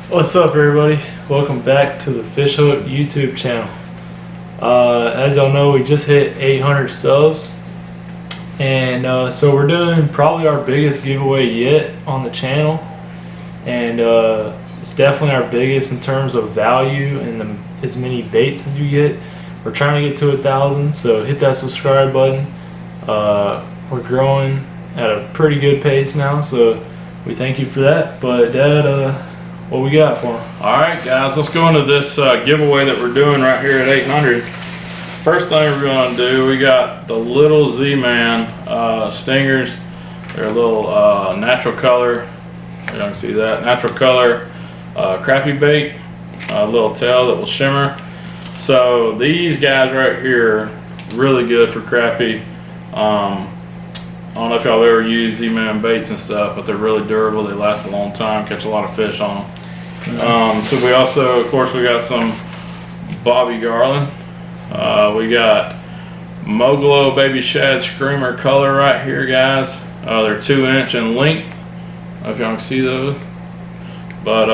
What's up, everybody? Welcome back to the FishHooked YouTube channel. As y'all know, we just hit 800 subs, and so we're doing probably our biggest giveaway yet on the channel, and it's definitely our biggest in terms of value and as many baits as you get. We're trying to get to 1,000, so hit that subscribe button. We're growing at a pretty good pace now, so we thank you for that. But Dad, what we got for them? All right, guys, let's go into this giveaway that we're doing right here at 800. First thing we're going to do, we got the little Z-Man stingers. They're a little natural color. You can see that natural color crappie bait, a little tail that will shimmer. So these guys right here, really good for crappie. I don't know if y'all ever used Z-Man baits and stuff, but they're really durable. They last a long time, catch a lot of fish on them. So we also, of course, we got some Bobby Garland. We got Moglo Baby Shad Screamer color right here, guys. They're 2-inch in length. I don't know if y'all can see those. But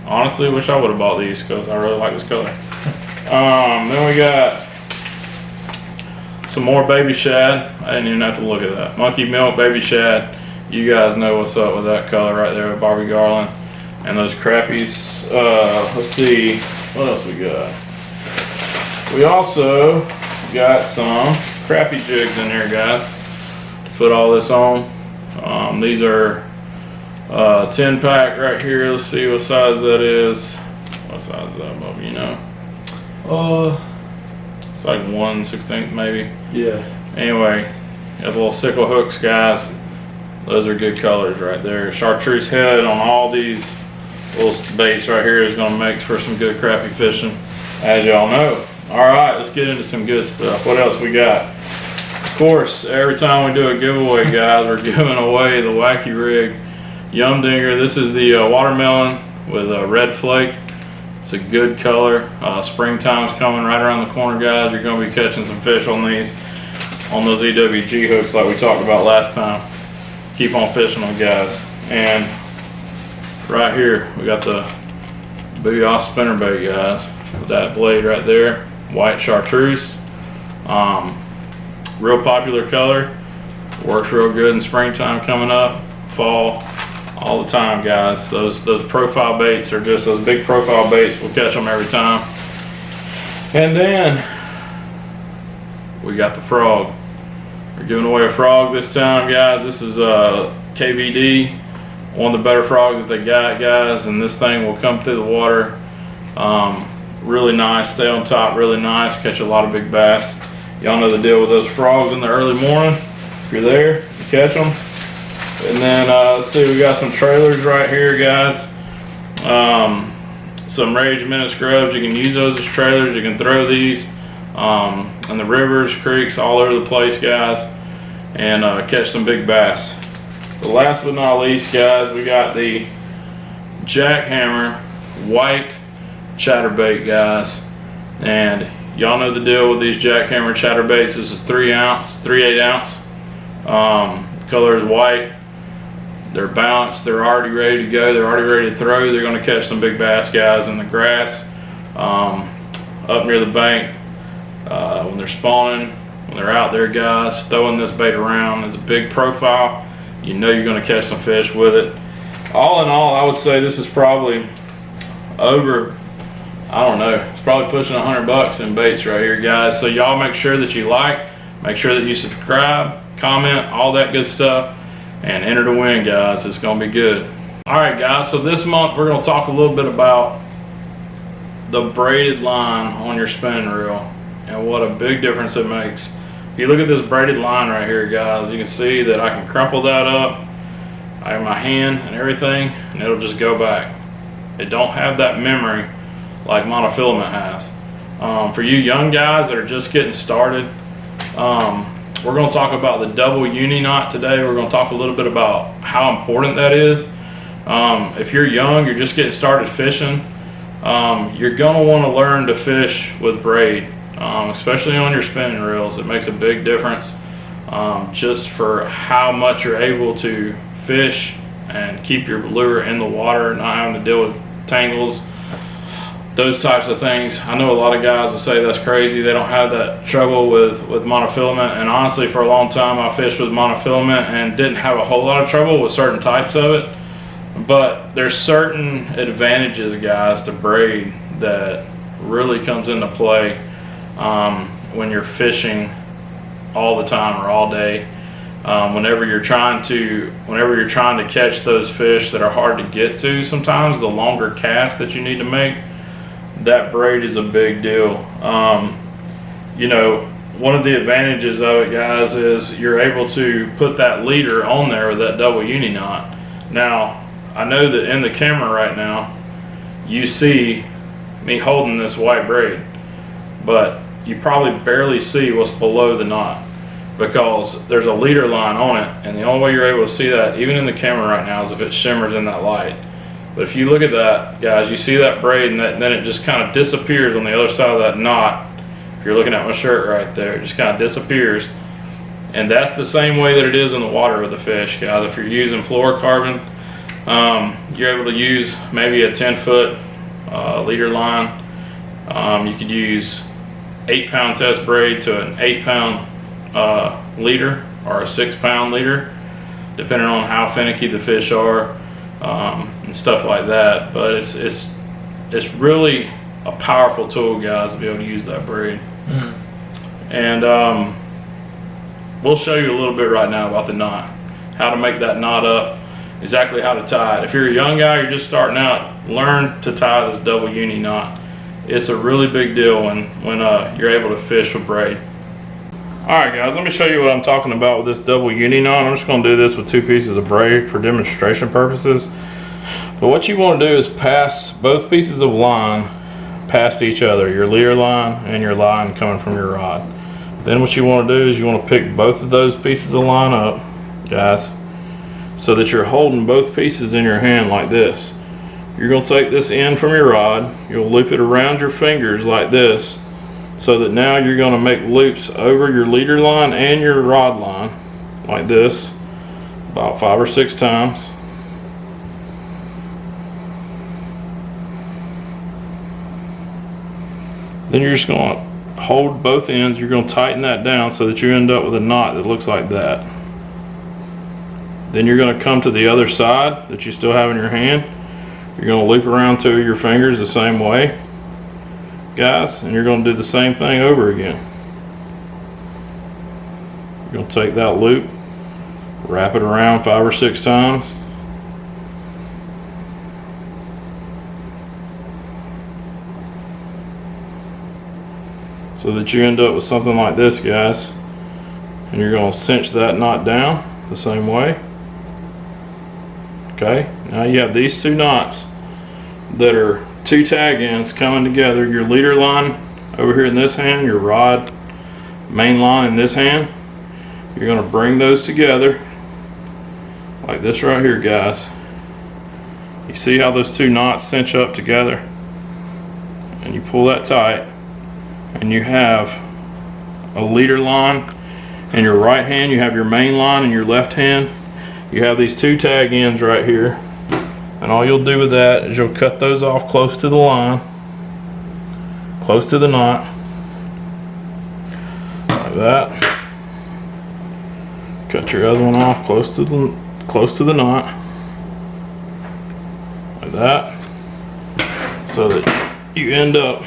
honestly, wish I would have bought these because I really like this color. Then we got some more baby shad. I didn't even have to look at that. Monkey milk baby shad. You guys know what's up with that color right there with Bobby Garland. And those crappies. Let's see what else we got. We also got some crappie jigs in here, guys. Put all this on. These are 10 pack right here. Let's see what size that is. What size is that, Bubba? You know? It's like 1/16 maybe. Yeah. Anyway, you have little sickle hooks, guys. Those are good colors right there. Chartreuse head on all these little baits right here is going to make for some good crappie fishing, as y'all know. All right, let's get into some good stuff. What else we got? Of course, every time we do a giveaway, guys, we're giving away the Wacky Rig Yum Dinger. This is the watermelon with a red flake. It's a good color. Springtime's coming right around the corner, guys. You're going to be catching some fish on these, on those EWG hooks like we talked about last time. Keep on fishing them, guys. And right here, we got the Booyah spinnerbait, guys. With that blade right there, white chartreuse. Real popular color. Works real good in springtime coming up, fall, all the time, guys. Those profile baits are just those big profile baits. We'll catch them every time. And then we got the frog. We're giving away a frog this time, guys. This is KVD, one of the better frogs that they got, guys. And this thing will come through the water. Really nice. Stay on top. Really nice. Catch a lot of big bass. Y'all know the deal with those frogs in the early morning. If you're there, you catch them. And then let's see, we got some trailers right here, guys. Some Rage Minute Scrubs. You can use those as trailers. You can throw these in the rivers, creeks, all over the place, guys, and catch some big bass. But last but not least, guys, we got the Jackhammer white chatterbait, guys. And y'all know the deal with these Jackhammer chatterbaits. This is 3/8 ounce. Color is white. They're balanced. They're already ready to go. They're already ready to throw. They're going to catch some big bass, guys, in the grass, up near the bank, when they're spawning, when they're out there, guys. Throwing this bait around. It's a big profile. You know you're going to catch some fish with it. All in all, I would say this is probably over, I don't know, it's probably pushing $100 in baits right here, guys. So y'all make sure that you like, make sure that you subscribe, comment, all that good stuff, and enter to win, guys. It's gonna be good. All right, guys, so this month we're gonna talk a little bit about the braided line on your spinning reel and what a big difference it makes. If you look at this braided line right here, guys, you can see that I can crumple that up. I have my hand and everything, and it'll just go back. It don't have that memory like monofilament has. For you young guys that are just getting started, we're going to talk about the double uni knot today. We're going to talk a little bit about how important that is. If you're young, you're just getting started fishing, you're going to want to learn to fish with braid, especially on your spinning reels. It makes a big difference just for how much you're able to fish and keep your lure in the water, not having to deal with tangles, those types of things. I know a lot of guys will say that's crazy. They don't have that trouble with monofilament, and honestly, for a long time I fished with monofilament and didn't have a whole lot of trouble with certain types of it. But there's certain advantages, guys, to braid that really comes into play when you're fishing all the time or all day. Whenever you're trying to catch those fish that are hard to get to, sometimes the longer cast that you need to make, that braid is a big deal. You know, one of the advantages of it, guys, is you're able to put that leader on there with that double uni knot. Now, I know that in the camera right now, you see me holding this white braid, but you probably barely see what's below the knot because there's a leader line on it, and the only way you're able to see that, even in the camera right now, is if it shimmers in that light. But if you look at that, guys, you see that braid, and then it just kind of disappears on the other side of that knot. If you're looking at my shirt right there, it just kind of disappears. And that's the same way that it is in the water with the fish, guys. If you're using fluorocarbon, you're able to use maybe a 10-foot leader line. You could use 8-pound test braid to an 8-pound leader or a 6-pound leader, depending on how finicky the fish are and stuff like that. But it's really a powerful tool, guys, to be able to use that braid. And we'll show you a little bit right now about the knot, how to make that knot up, exactly how to tie it. If you're a young guy, you're just starting out, learn to tie this double uni knot. It's a really big deal when you're able to fish with braid. Alright guys, let me show you what I'm talking about with this double uni knot. I'm just going to do this with 2 pieces of braid for demonstration purposes. But what you want to do is pass both pieces of line past each other, your leader line and your line coming from your rod. Then what you want to do is you want to pick both of those pieces of line up, guys, so that you're holding both pieces in your hand like this. You're going to take this end from your rod, you'll loop it around your fingers like this, so that now you're going to make loops over your leader line and your rod line like this about 5 or 6 times. Then you're just going to hold both ends. You're going to tighten that down so that you end up with a knot that looks like that. Then you're going to come to the other side that you still have in your hand. You're going to loop around 2 of your fingers the same way, guys, and you're going to do the same thing over again. You're going to take that loop, wrap it around 5 or 6 times. So that you end up with something like this, guys. And you're going to cinch that knot down the same way. Okay, now you have these 2 knots that are 2 tag ends coming together. Your leader line over here in this hand, your rod main line in this hand. You're going to bring those together like this right here, guys. You see how those 2 knots cinch up together, and you pull that tight, and you have a leader line in your right hand, you have your main line in your left hand, you have these 2 tag ends right here, and all you'll do with that is you'll cut those off close to the line, close to the knot, like that. Cut your other one off close to the knot, like that, so that you end up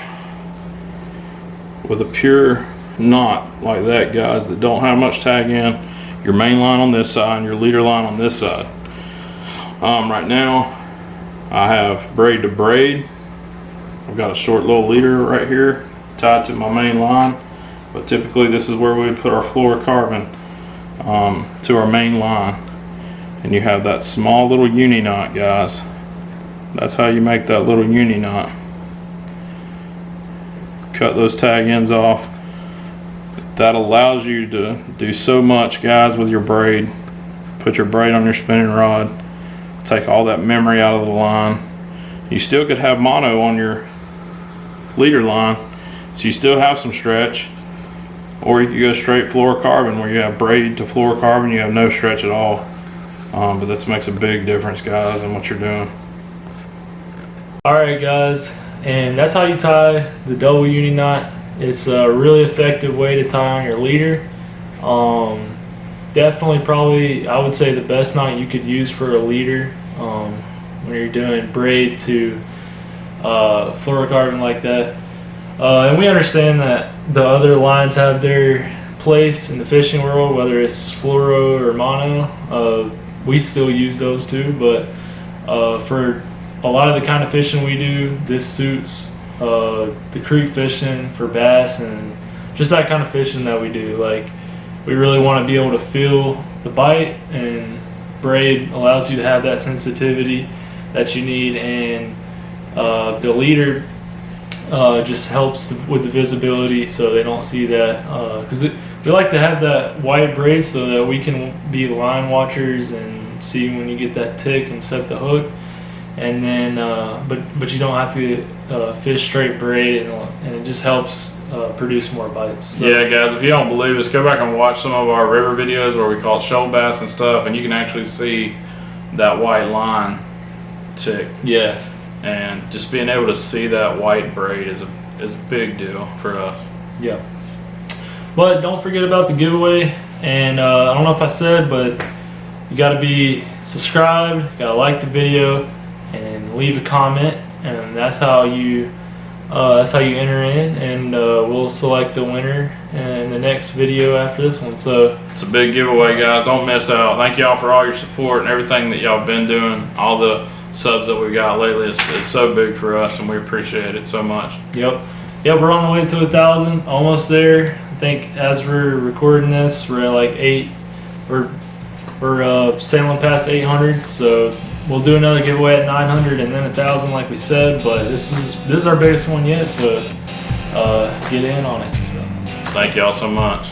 with a pure knot like that, guys, that don't have much tag in. Your main line on this side and your leader line on this side. Right now I have braid to braid. I've got a short little leader right here tied to my main line, but typically this is where we would put our fluorocarbon to our main line. And you have that small little uni knot, guys. That's how you make that little uni knot. Cut those tag ends off. That allows you to do so much, guys, with your braid. Put your braid on your spinning rod, take all that memory out of the line. You still could have mono on your leader line, so you still have some stretch, or you could go straight fluorocarbon where you have braid to fluorocarbon, you have no stretch at all. But this makes a big difference, guys, in what you're doing. All right, guys, and that's how you tie the double uni knot. It's a really effective way to tie on your leader. Definitely, probably, I would say the best knot you could use for a leader when you're doing braid to fluorocarbon like that. And we understand that the other lines have their place in the fishing world, whether it's fluoro or mono. We still use those too, but for a lot of the kind of fishing we do, this suits the creek fishing for bass and just that kind of fishing that we do. Like, we really want to be able to feel the bite, and braid allows you to have that sensitivity that you need, and the leader just helps with the visibility so they don't see that, because we like to have that white braid so that we can be line watchers and see when you get that tick and set the hook. And then but you don't have to fish straight braid, and it just helps produce more bites. So. Yeah, guys, if you don't believe us, go back and watch some of our river videos where we caught shoal bass and stuff, and you can actually see that white line tick. Yeah, and just being able to see that white braid is a big deal for us. Yeah. But don't forget about the giveaway, and I don't know if I said, but you got to be subscribed, got to like the video, and leave a comment, and that's how you enter in, and we'll select the winner in the next video after this one. So it's a big giveaway, guys. Don't miss out. Thank y'all for all your support and everything that y'all been doing. All the subs that we got lately, it's so big for us, and we appreciate it so much. Yep, we're on the way to 1,000, almost there. I think as we're recording this, we're at like 8. We're sailing past 800, so we'll do another giveaway at 900 and then 1,000 like we said, but this is our biggest one yet, so get in on it. So thank y'all so much.